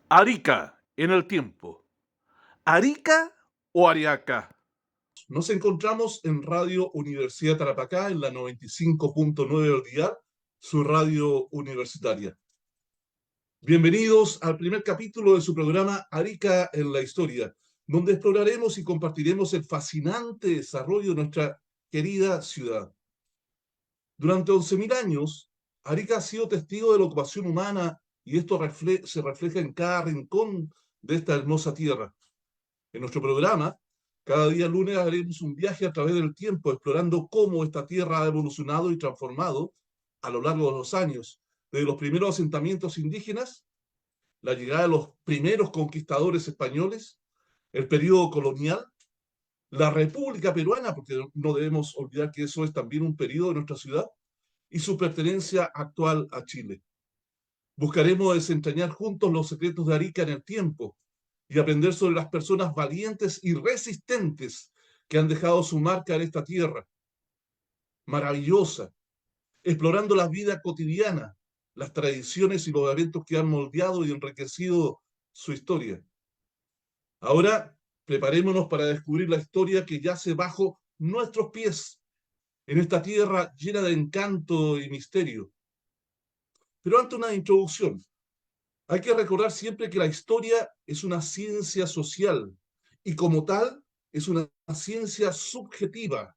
Arica en el tiempo. ¿Arica o Ariaca? Nos encontramos en Radio Universidad Tarapacá, en la 95.9 del dial, su radio universitaria. Bienvenidos al primer capítulo de su programa Arica en la Historia, donde exploraremos y compartiremos el fascinante desarrollo de nuestra querida ciudad. Durante 11.000 años, Arica ha sido testigo de la ocupación humana y esto se refleja en cada rincón de esta hermosa tierra. En nuestro programa, cada día lunes haremos un viaje a través del tiempo explorando cómo esta tierra ha evolucionado y transformado a lo largo de los años, desde los primeros asentamientos indígenas, la llegada de los primeros conquistadores españoles, el periodo colonial, la República Peruana, porque no debemos olvidar que eso es también un periodo de nuestra ciudad, y su pertenencia actual a Chile. Buscaremos desentrañar juntos los secretos de Arica en el tiempo y aprender sobre las personas valientes y resistentes que han dejado su marca en esta tierra maravillosa, explorando la vida cotidiana, las tradiciones y los eventos que han moldeado y enriquecido su historia. Ahora, preparémonos para descubrir la historia que yace bajo nuestros pies, en esta tierra llena de encanto y misterio. Pero antes una introducción. Hay que recordar siempre que la historia es una ciencia social y como tal es una ciencia subjetiva.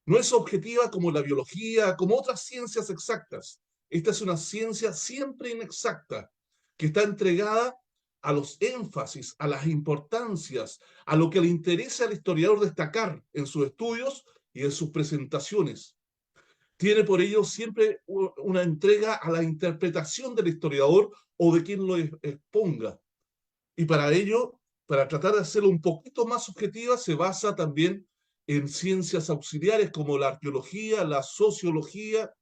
No es objetiva como la biología, como otras ciencias exactas. Esta es una ciencia siempre inexacta, que está entregada a los énfasis, a las importancias, a lo que le interesa al historiador destacar en sus estudios y en sus presentaciones. Tiene por ello siempre una entrega a la interpretación del historiador o de quien lo exponga. Y para ello, para tratar de hacerlo un poquito más subjetiva, se basa también en ciencias auxiliares como la arqueología, la sociología,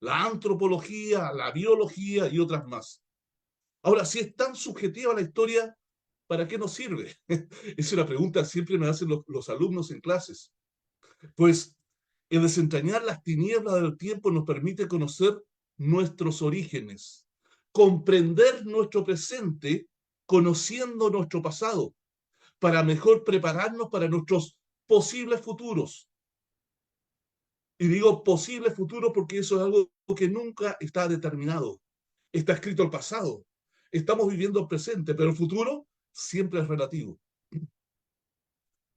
la antropología, la biología y otras más. Ahora, si es tan subjetiva la historia, ¿para qué nos sirve? Es una pregunta que siempre me hacen los alumnos en clases. Pues el desentrañar las tinieblas del tiempo nos permite conocer nuestros orígenes, comprender nuestro presente, conociendo nuestro pasado, para mejor prepararnos para nuestros posibles futuros. Y digo posible futuro porque eso es algo que nunca está determinado. Está escrito el pasado. Estamos viviendo el presente, pero el futuro siempre es relativo.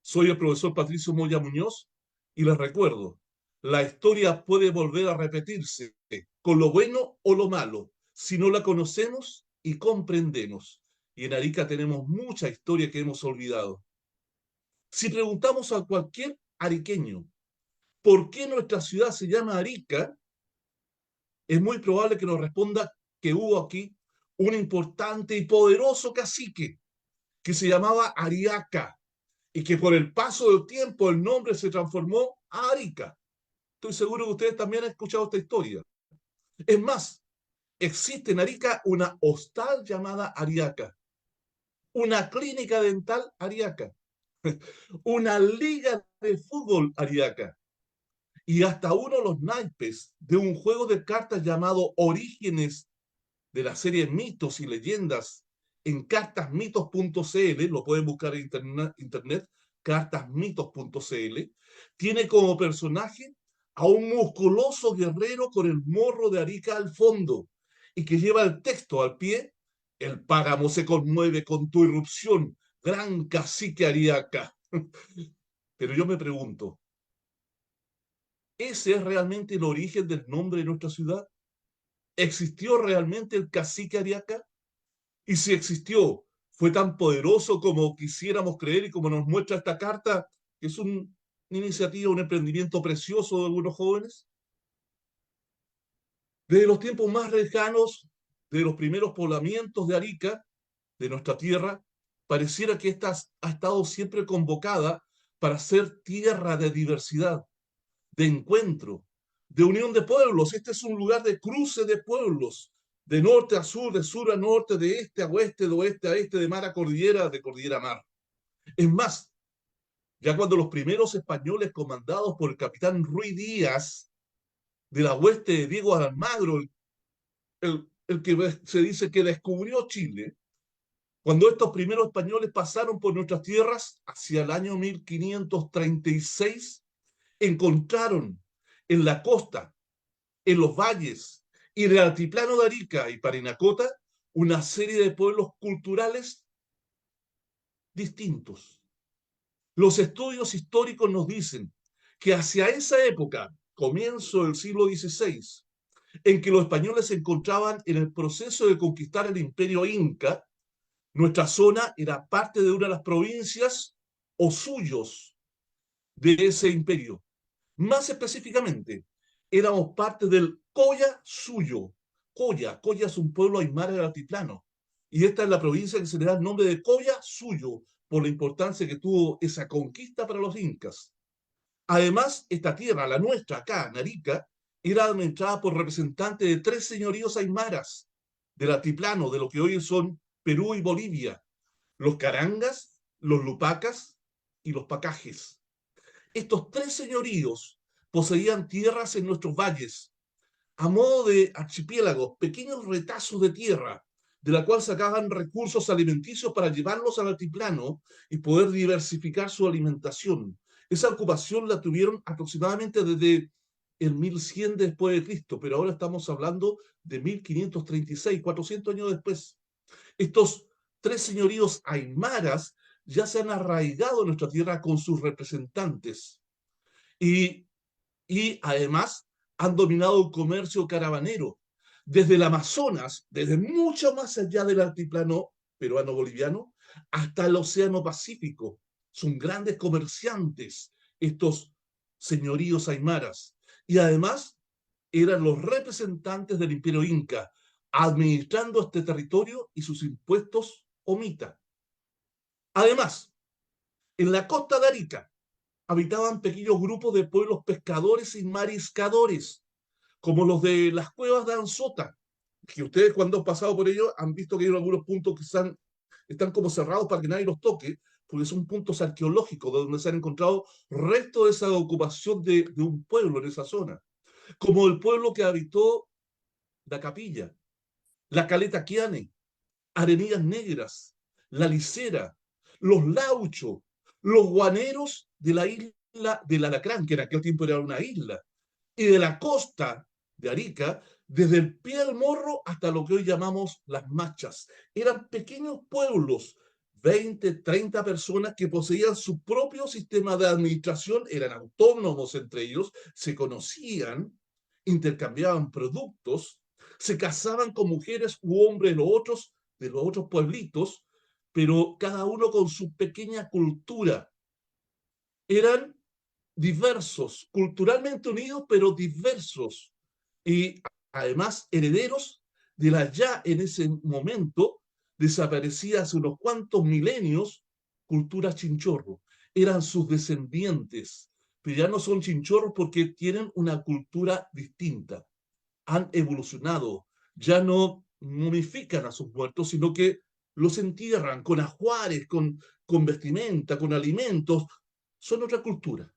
Soy el profesor Patricio Moya Muñoz y les recuerdo, la historia puede volver a repetirse con lo bueno o lo malo, si no la conocemos y comprendemos. Y en Arica tenemos mucha historia que hemos olvidado. Si preguntamos a cualquier ariqueño por qué nuestra ciudad se llama Arica, es muy probable que nos responda que hubo aquí un importante y poderoso cacique que se llamaba Ariaca y que por el paso del tiempo el nombre se transformó a Arica. Estoy seguro que ustedes también han escuchado esta historia. Es más, existe en Arica una hostal llamada Ariaca, una clínica dental Ariaca, una liga de fútbol Ariaca y hasta uno de los naipes de un juego de cartas llamado Orígenes de la serie Mitos y Leyendas en cartasmitos.cl, lo pueden buscar en internet, cartasmitos.cl, tiene como personaje a un musculoso guerrero con el morro de Arica al fondo y que lleva el texto al pie: el páramo se conmueve con tu irrupción, gran cacique Ariaca. Pero yo me pregunto, ¿ese es realmente el origen del nombre de nuestra ciudad? ¿Existió realmente el cacique Ariaca? Y si existió, fue tan poderoso como quisiéramos creer y como nos muestra esta carta, que es una iniciativa, un emprendimiento precioso de algunos jóvenes. Desde los tiempos más lejanos, de los primeros poblamientos de Arica, de nuestra tierra, pareciera que esta ha estado siempre convocada para ser tierra de diversidad, de encuentro, de unión de pueblos. Este es un lugar de cruce de pueblos, de norte a sur, de sur a norte, de este a oeste, de oeste a este, de mar a cordillera, de cordillera a mar. Es más, ya cuando los primeros españoles comandados por el capitán Ruy Díaz, de la hueste de Diego Almagro, el que se dice que descubrió Chile, Cuando estos primeros españoles pasaron por nuestras tierras hacia el año 1536, encontraron en la costa, en los valles y en el altiplano de Arica y Parinacota una serie de pueblos culturales distintos. Los estudios históricos nos dicen que hacia esa época, comienzo del siglo XVI, en que los españoles se encontraban en el proceso de conquistar el imperio inca, nuestra zona era parte de una de las provincias o suyos de ese imperio. Más específicamente, éramos parte del Coya Suyo. Coya es un pueblo aymara del altiplano. Y esta es la provincia que se le da el nombre de Coya Suyo, por la importancia que tuvo esa conquista para los incas. Además, esta tierra, la nuestra, acá, Narica, era administrada por representantes de 3 señoríos aymaras del altiplano, de lo que hoy son Perú y Bolivia: los Carangas, los Lupacas y los Pacajes. Estos 3 señoríos poseían tierras en nuestros valles, a modo de archipiélagos, pequeños retazos de tierra, de la cual sacaban recursos alimenticios para llevarlos al altiplano y poder diversificar su alimentación. Esa ocupación la tuvieron aproximadamente desde el 1100 después de Cristo, pero ahora estamos hablando de 1536, 400 años después. Estos 3 señoríos aymaras ya se han arraigado en nuestra tierra con sus representantes y, y además han dominado el comercio caravanero desde el Amazonas, desde mucho más allá del altiplano peruano-boliviano, hasta el Océano Pacífico. Son grandes comerciantes estos señoríos aymaras. Y además eran los representantes del imperio inca, administrando este territorio y sus impuestos omita. Además, en la costa de Arica habitaban pequeños grupos de pueblos pescadores y mariscadores, como los de las cuevas de Anzota, que ustedes cuando han pasado por ellos han visto que hay algunos puntos que están como cerrados para que nadie los toque, porque son puntos arqueológicos donde se han encontrado restos de esa ocupación de un pueblo en esa zona, como el pueblo que habitó la Capilla, la Caleta Quiane, Arenillas Negras, la Licera, los Lauchos, los guaneros de la isla del Alacrán, que en aquel tiempo era una isla, y de la costa de Arica, desde el pie del morro hasta lo que hoy llamamos las Machas. Eran pequeños pueblos, 20, 30 personas que poseían su propio sistema de administración, eran autónomos entre ellos, se conocían, intercambiaban productos, se casaban con mujeres u hombres de los otros pueblitos, pero cada uno con su pequeña cultura. Eran diversos, culturalmente unidos, pero diversos, y además herederos de la ya en ese momento desaparecida hace unos cuantos milenios cultura chinchorro. Eran sus descendientes, pero ya no son chinchorros porque tienen una cultura distinta. Han evolucionado, ya no momifican a sus muertos, sino que los entierran con ajuares, con vestimenta, con alimentos. Son otra cultura.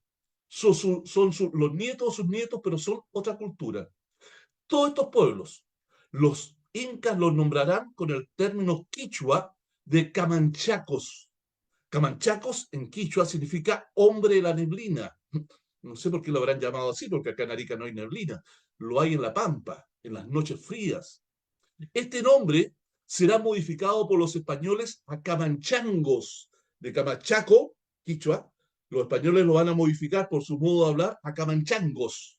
Los nietos o sus nietos, pero son otra cultura. Todos estos pueblos, los incas los nombrarán con el término quichua de camanchacos. Camanchacos en quichua significa hombre de la neblina. No sé por qué lo habrán llamado así, porque acá en Arica no hay neblina. Lo hay en la pampa, en las noches frías. Este nombre será modificado por los españoles a camanchangos, de Camachaco, quichua. Los españoles lo van a modificar por su modo de hablar a camanchangos,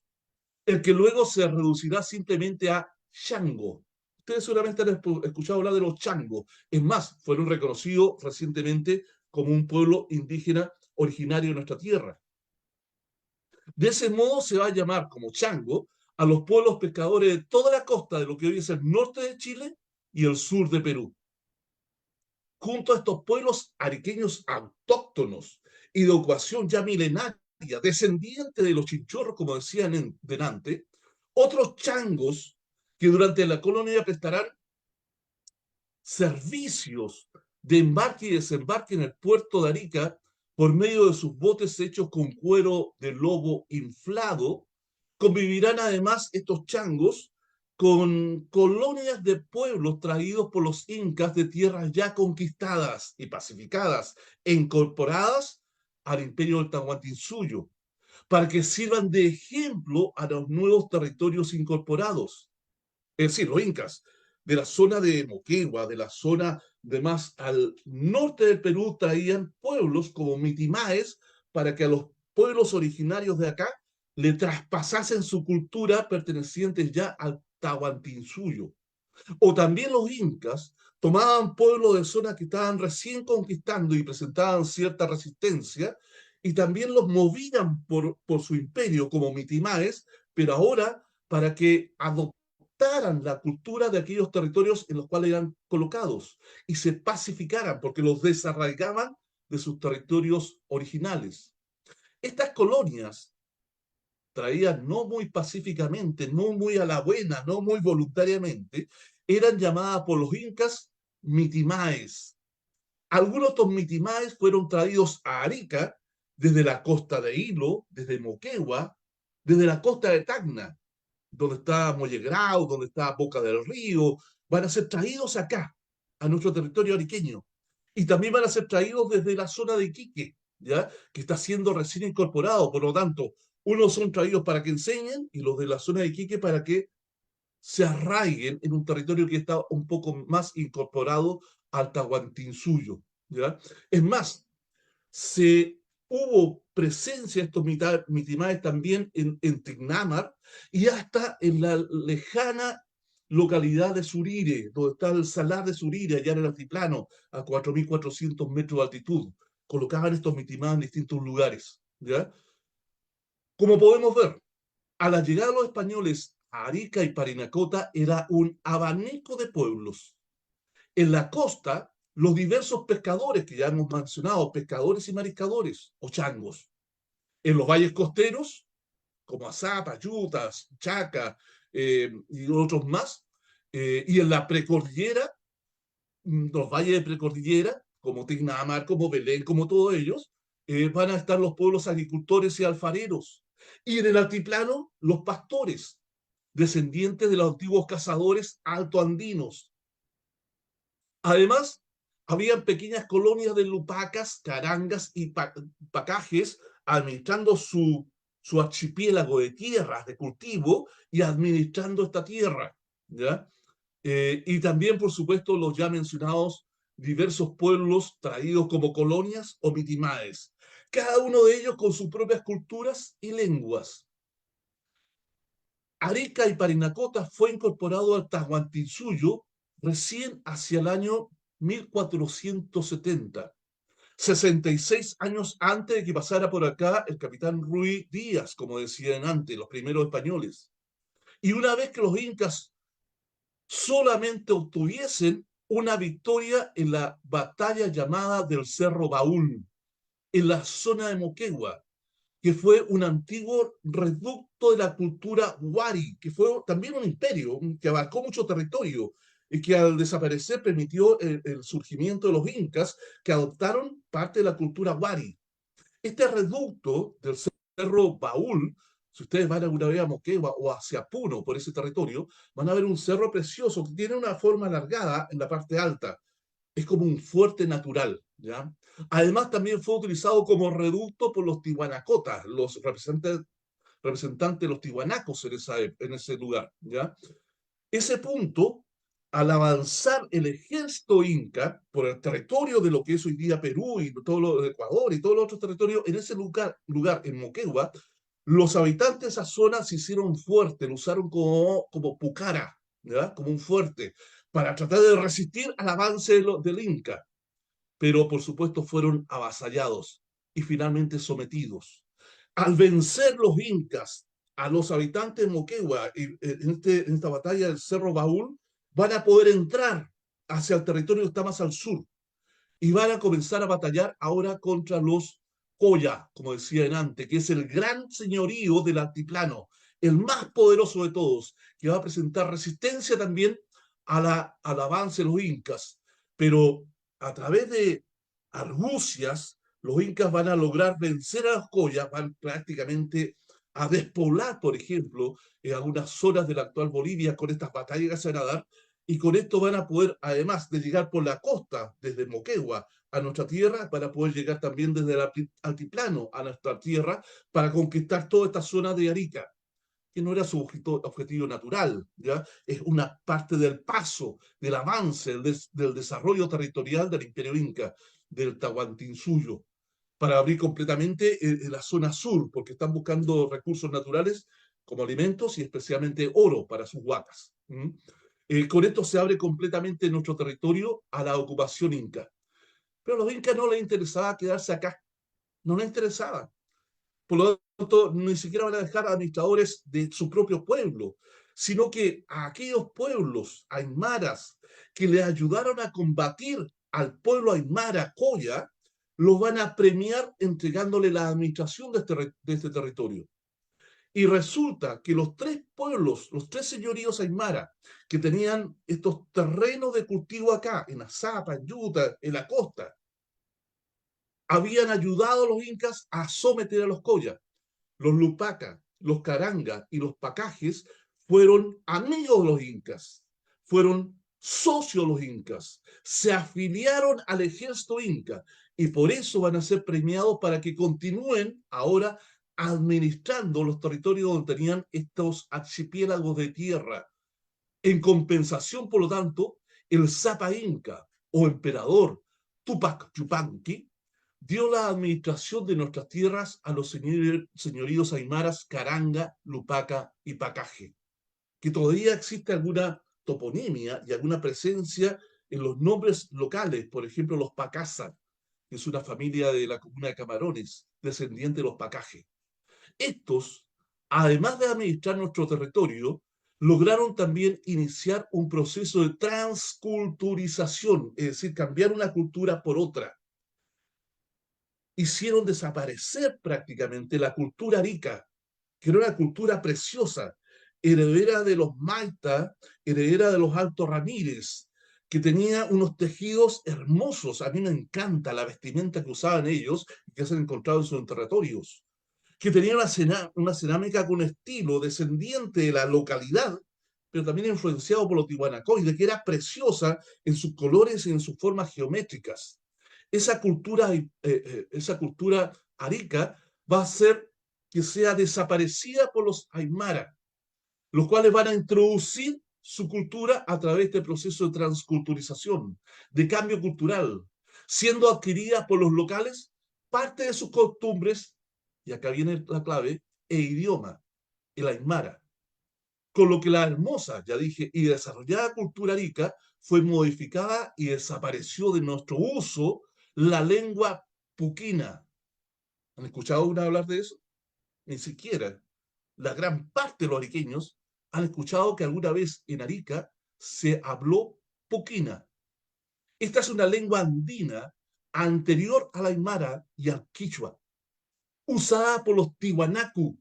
el que luego se reducirá simplemente a chango. Ustedes seguramente han escuchado hablar de los changos. Es más, fueron reconocidos recientemente como un pueblo indígena originario de nuestra tierra. De ese modo se va a llamar como chango a los pueblos pescadores de toda la costa de lo que hoy es el norte de Chile y el sur de Perú. Junto a estos pueblos ariqueños autóctonos y de ocupación ya milenaria, descendientes de los chinchorros, como decían delante, otros changos que durante la colonia prestarán servicios de embarque y desembarque en el puerto de Arica por medio de sus botes hechos con cuero de lobo inflado. Convivirán además estos changos con colonias de pueblos traídos por los incas de tierras ya conquistadas y pacificadas e incorporadas al imperio del Tahuantinsuyo, para que sirvan de ejemplo a los nuevos territorios incorporados. Es decir, los incas de la zona de Moquegua, de la zona de más al norte del Perú, traían pueblos como Mitimaes para que a los pueblos originarios de acá le traspasasen su cultura pertenecientes ya al Tahuantinsuyo. O también los incas tomaban pueblos de zonas que estaban recién conquistando y presentaban cierta resistencia, y también los movían por su imperio como Mitimaes, pero ahora para que adoptaran la cultura de aquellos territorios en los cuales eran colocados y se pacificaran, porque los desarraigaban de sus territorios originales. Estas colonias traídas no muy pacíficamente, no muy a la buena, no muy voluntariamente, eran llamadas por los incas mitimaes. Algunos de estos mitimaes fueron traídos a Arica desde la costa de Hilo, desde Moquegua, desde la costa de Tacna, donde está Mollegrau, donde está Boca del Río, van a ser traídos acá, a nuestro territorio ariqueño. Y también van a ser traídos desde la zona de Iquique, ¿ya? Que está siendo recién incorporado. Por lo tanto, unos son traídos para que enseñen y los de la zona de Iquique para que se arraiguen en un territorio que está un poco más incorporado al Tahuantinsuyo, ¿ya? Es más, se hubo presencia de estos mitimaes también en Tecnámar y hasta en la lejana localidad de Surire, donde está el salar de Surire, allá en el altiplano, a 4.400 metros de altitud. Colocaban estos mitimaes en distintos lugares, ¿ya? Como podemos ver, a la llegada de los españoles a Arica y Parinacota era un abanico de pueblos. En la costa, los diversos pescadores que ya hemos mencionado, pescadores y mariscadores o changos. En los valles costeros, como Azapa, Yutas, Chaca y otros más. Y en la precordillera, los valles de precordillera, como Tignamar, como Belén, como todos ellos, van a estar los pueblos agricultores y alfareros. Y en el altiplano, los pastores, descendientes de los antiguos cazadores altoandinos. Además, habían pequeñas colonias de lupacas, carangas y pacajes administrando su archipiélago de tierras de cultivo y administrando esta tierra, ¿ya? Y también, por supuesto, los ya mencionados diversos pueblos traídos como colonias o mitimaes, cada uno de ellos con sus propias culturas y lenguas. Arica y Parinacota fue incorporado al Tahuantinsuyo recién hacia el año 1470, 66 años antes de que pasara por acá el capitán Ruy Díaz, como decían antes, los primeros españoles. Y una vez que los incas solamente obtuviesen una victoria en la batalla llamada del Cerro Baúl, en la zona de Moquegua, que fue un antiguo reducto de la cultura wari, que fue también un imperio que abarcó mucho territorio y que al desaparecer permitió el surgimiento de los incas que adoptaron parte de la cultura wari. Este reducto del Cerro Baúl, si ustedes van alguna vez a Moquegua o hacia Puno por ese territorio, van a ver un cerro precioso que tiene una forma alargada en la parte alta. Es como un fuerte natural, ¿ya? Además, también fue utilizado como reducto por los tihuanacotas, los representantes de los tihuanacos en ese lugar, ¿ya? Ese punto, al avanzar el ejército inca por el territorio de lo que es hoy día Perú y todo lo de Ecuador y todos los otros territorios, en ese lugar en Moquegua, los habitantes de esa zona se hicieron fuertes, lo usaron como pucara, ¿ya? Como un fuerte, para tratar de resistir al avance del Inca. Pero por supuesto fueron avasallados y finalmente sometidos. Al vencer los incas a los habitantes de Moquegua en esta batalla del Cerro Baúl, van a poder entrar hacia el territorio que está más al sur y van a comenzar a batallar ahora contra los Coya, como decían antes, que es el gran señorío del altiplano, el más poderoso de todos, que va a presentar resistencia también al avance de los incas. Pero a través de argucias, los incas van a lograr vencer a los Coya, van prácticamente a despoblar, por ejemplo, en algunas zonas de la actual Bolivia con estas batallas que se van a dar, y con esto van a poder, además de llegar por la costa, desde Moquegua a nuestra tierra, van a poder llegar también desde el altiplano a nuestra tierra para conquistar toda esta zona de Arica, que no era su objetivo natural, ¿ya? Es una parte del paso, del avance, del desarrollo territorial del Imperio Inca, del Tahuantinsuyo, para abrir completamente la zona sur, porque están buscando recursos naturales como alimentos y especialmente oro para sus huacas. Con esto se abre completamente nuestro territorio a la ocupación inca. Pero a los incas no les interesaba quedarse acá, no les interesaba. Por lo tanto, ni siquiera van a dejar administradores de su propio pueblo, sino que a aquellos pueblos aymaras que le ayudaron a combatir al pueblo aymara Coya, los van a premiar entregándole la administración de este territorio. Y resulta que los tres pueblos, los tres señoríos aymara, que tenían estos terrenos de cultivo acá, en Azapa, en Yuta, en la costa, habían ayudado a los incas a someter a los Coya. Los Lupaca, los Caranga y los Pacajes fueron amigos de los incas, fueron socios de los incas, se afiliaron al ejército inca y por eso van a ser premiados para que continúen ahora administrando los territorios donde tenían estos archipiélagos de tierra. En compensación, por lo tanto, el Zapa Inca o emperador Tupac Yupanqui dio la administración de nuestras tierras a los señoríos aymaras Caranga, Lupaca y Pacaje, que todavía existe alguna toponimia y alguna presencia en los nombres locales, por ejemplo, los Pacasa, que es una familia de la comuna de Camarones, descendiente de los Pacaje. Estos, además de administrar nuestro territorio, lograron también iniciar un proceso de transculturización, es decir, cambiar una cultura por otra. Hicieron desaparecer prácticamente la cultura arica, que era una cultura preciosa, heredera de los Maita, heredera de los Altos Ramírez, que tenía unos tejidos hermosos. A mí me encanta la vestimenta que usaban ellos y que se han encontrado en sus territorios, que tenía una cerámica con estilo descendiente de la localidad, pero también influenciado por los tiwanacoides, que era preciosa en sus colores y en sus formas geométricas. Esa cultura arica va a hacer que sea desaparecida por los aymara, los cuales van a introducir su cultura a través de proceso de transculturización, de cambio cultural, siendo adquirida por los locales parte de sus costumbres, y acá viene la clave, e idioma, el aymara. Con lo que la hermosa, ya dije, y desarrollada cultura arica fue modificada y desapareció de nuestro uso la lengua puquina. ¿Han escuchado alguna hablar de eso? Ni siquiera. La gran parte de los ariqueños han escuchado que alguna vez en Arica se habló puquina. Esta es una lengua andina anterior al aymara y al quichua, usada por los tiwanaku.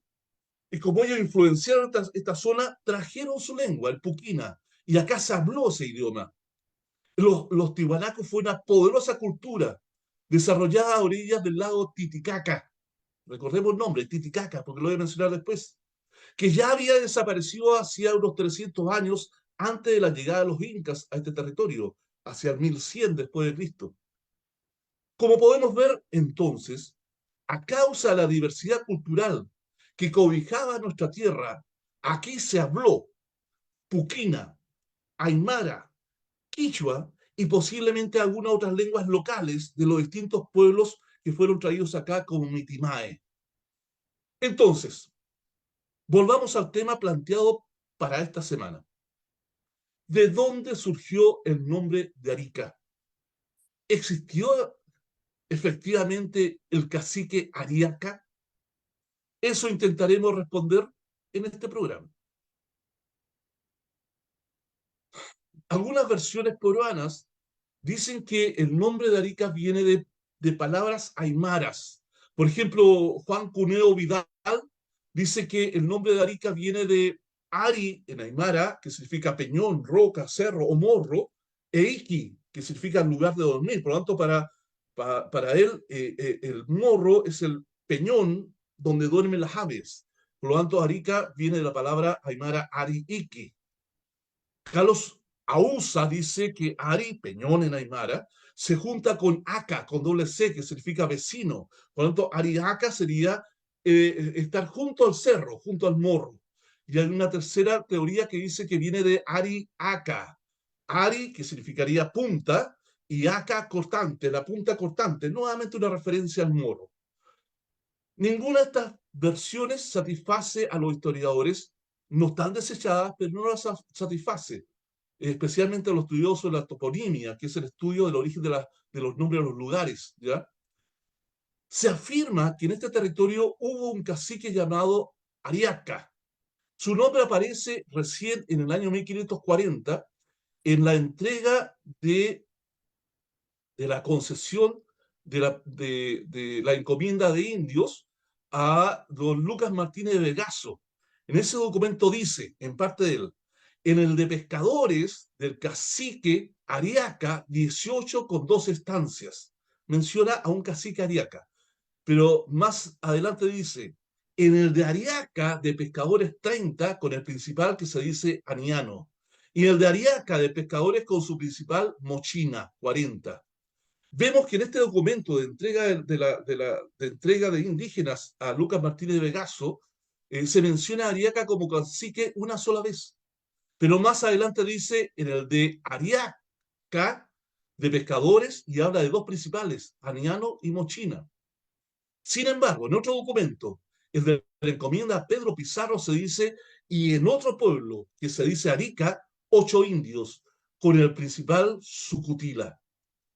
Y como ellos influenciaron esta zona, trajeron su lengua, el puquina, y acá se habló ese idioma. Los tiwanacos fue una poderosa cultura desarrollada a orillas del lago Titicaca. Recordemos el nombre, Titicaca, porque lo voy a mencionar después, que ya había desaparecido hacía unos 300 años antes de la llegada de los incas a este territorio, hacia el 1100 después de Cristo. Como podemos ver, entonces, a causa de la diversidad cultural que cobijaba nuestra tierra, aquí se habló puquina, aymara, quichua y posiblemente algunas otras lenguas locales de los distintos pueblos que fueron traídos acá como mitimae. Entonces, volvamos al tema planteado para esta semana. ¿De dónde surgió el nombre de Arica? ¿Existió efectivamente el cacique Ariaca? Eso intentaremos responder en este programa. Algunas versiones peruanas dicen que el nombre de Arica viene de palabras aymaras. Por ejemplo, Juan Cuneo Vidal dice que el nombre de Arica viene de Ari en aymara, que significa peñón, roca, cerro o morro, e Iki, que significa lugar de dormir. Por lo tanto, para él, el morro es el peñón donde duermen las aves. Por lo tanto, Arica viene de la palabra aymara Ari-Iki. Carlos Ausa dice que Ari, Peñón en aymara, se junta con Aca, con doble C, que significa vecino. Por lo tanto, Ariaca sería estar junto al cerro, junto al morro. Y hay una tercera teoría que dice que viene de Ariaca. Ari, que significaría punta, y Aca, cortante, la punta cortante. Nuevamente una referencia al morro. Ninguna de estas versiones satisface a los historiadores. No están desechadas, pero no las satisface, especialmente a los estudiosos de la toponimia, que es el estudio del origen de los nombres de los lugares, ¿ya? Se afirma que en este territorio hubo un cacique llamado Ariaca. Su nombre aparece recién en el año 1540 en la entrega de la concesión de la encomienda de indios a don Lucas Martínez de Vegaso. En ese documento dice, en parte de él, en el de pescadores del cacique Ariaca, 18 con 2 estancias. Menciona a un cacique Ariaca. Pero más adelante dice, en el de Ariaca de pescadores 30 con el principal que se dice Aniano. Y el de Ariaca de pescadores con su principal Mochina, 40. Vemos que en este documento de entrega de entrega de indígenas a Lucas Martínez de Vegaso, se menciona a Ariaca como cacique una sola vez. Pero más adelante dice en el de Ariaca de pescadores y habla de 2 principales, Aniano y Mochina. Sin embargo, en otro documento, el de la encomienda a Pedro Pizarro, se dice, y en otro pueblo que se dice Arica, 8 indios, con el principal Sucutila.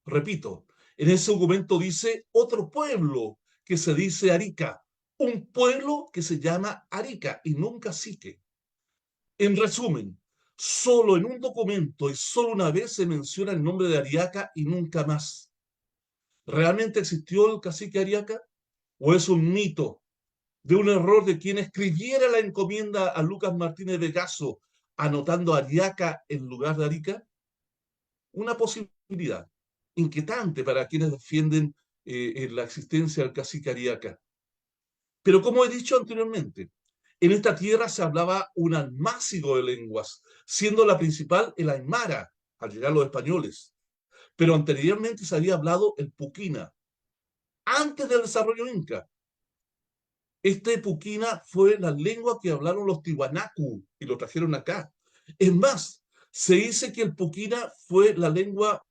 Repito, en ese documento dice otro pueblo que se dice Arica, un pueblo que se llama Arica y no un cacique. En resumen, solo en un documento y solo una vez se menciona el nombre de Ariaca y nunca más. ¿Realmente existió el cacique Ariaca? ¿O es un mito de un error de quien escribiera la encomienda a Lucas Martínez de Vegaso anotando Ariaca en lugar de Arica? Una posibilidad inquietante para quienes defienden la existencia del cacique Ariaca. Pero como he dicho anteriormente, en esta tierra se hablaba un almácigo de lenguas, siendo la principal el aymara, al llegar los españoles. Pero anteriormente se había hablado el puquina, antes del desarrollo inca. Este puquina fue la lengua que hablaron los tiwanaku y lo trajeron acá. Es más, se dice que el puquina fue la lengua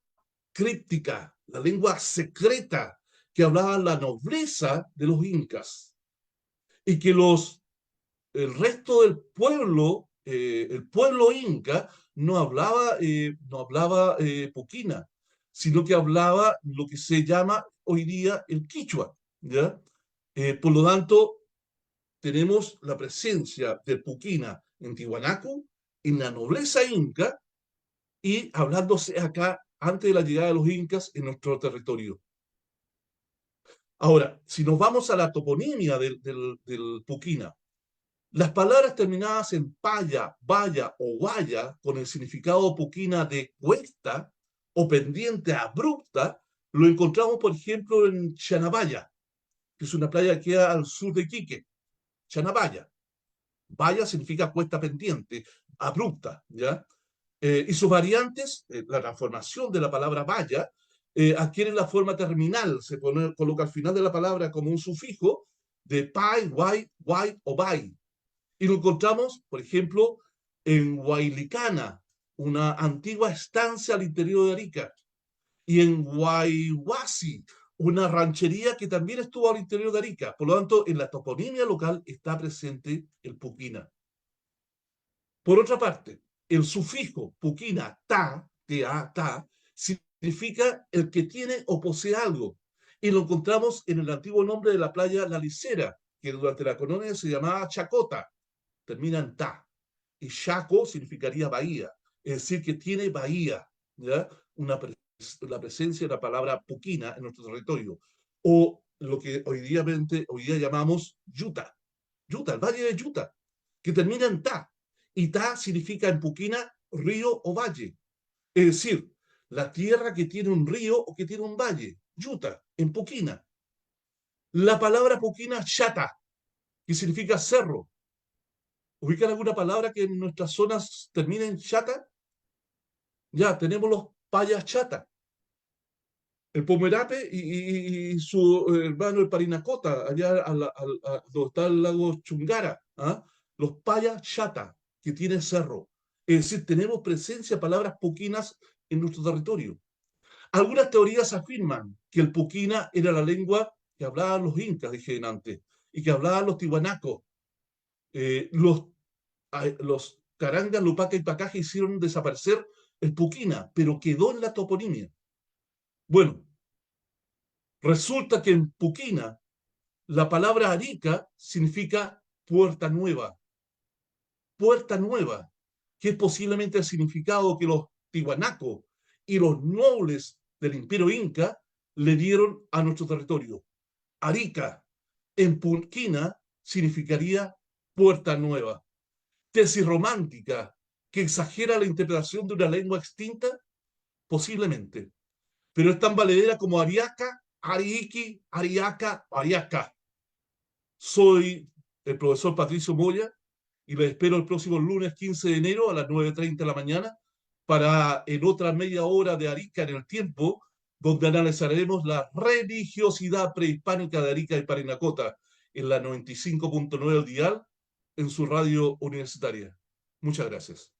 críptica, la lengua secreta que hablaba la nobleza de los incas y que el resto del pueblo, el pueblo inca, no hablaba puquina, sino que hablaba lo que se llama hoy día el quichua, ¿ya? Por lo tanto, tenemos la presencia del puquina en Tiwanaku, en la nobleza inca, y hablándose acá antes de la llegada de los incas en nuestro territorio. Ahora, si nos vamos a la toponimia del puquina, las palabras terminadas en paya, vaya o guaya, con el significado puquina de cuesta o pendiente abrupta, lo encontramos, por ejemplo, en Chanabaya, que es una playa que queda al sur de Iquique. Chanabaya. Vaya significa cuesta pendiente, abrupta, ¿ya? Y sus variantes, la transformación de la palabra vaya, adquieren la forma terminal, coloca al final de la palabra como un sufijo de pai, guay, guay o bai. Y lo encontramos, por ejemplo, en Huaylicana, una antigua estancia al interior de Arica, y en Guayhuasi, una ranchería que también estuvo al interior de Arica. Por lo tanto, en la toponimia local está presente el puquina. Por otra parte, el sufijo puquina ta, ta, significa el que tiene o posee algo. Y lo encontramos en el antiguo nombre de la playa La Licera, que durante la colonia se llamaba Chacota, termina en ta. Y Chaco significaría bahía, es decir, que tiene bahía, ¿ya? La presencia de la palabra puquina en nuestro territorio. O lo que hoy día llamamos Yuta, el valle de Yuta, que termina en ta. Y ta significa en puquina río o valle. Es decir, la tierra que tiene un río o que tiene un valle. Yuta, en puquina. La palabra puquina chata, que significa cerro, ¿Ubican alguna palabra que en nuestras zonas termine en chata? Ya, tenemos los payas chata. El Pomerape y su hermano el Parinacota, allá donde está el lago Chungara, ¿ah? Los payas chata, que tiene cerro. Es decir, tenemos presencia de palabras puquinas en nuestro territorio. Algunas teorías afirman que el puquina era la lengua que hablaban los incas, dije antes, y que hablaban los tihuanacos. Los carangas, lupaca y pacaje hicieron desaparecer el puquina, pero quedó en la toponimia. Bueno, resulta que en puquina la palabra Arica significa puerta nueva, que es posiblemente el significado que los tihuanacos y los nobles del imperio inca le dieron a nuestro territorio. Arica en puquina significaría puerta nueva. Tesis romántica que exagera la interpretación de una lengua extinta, posiblemente, pero es tan valedera como Ariaca, Ariiki, Ariaca, Ariaca. Soy el profesor Patricio Moya y les espero el próximo lunes 15 de enero a las 9:30 de la mañana para en otra media hora de Arica en el tiempo, donde analizaremos la religiosidad prehispánica de Arica y Parinacota en la 95.9 al dial en su radio universitaria. Muchas gracias.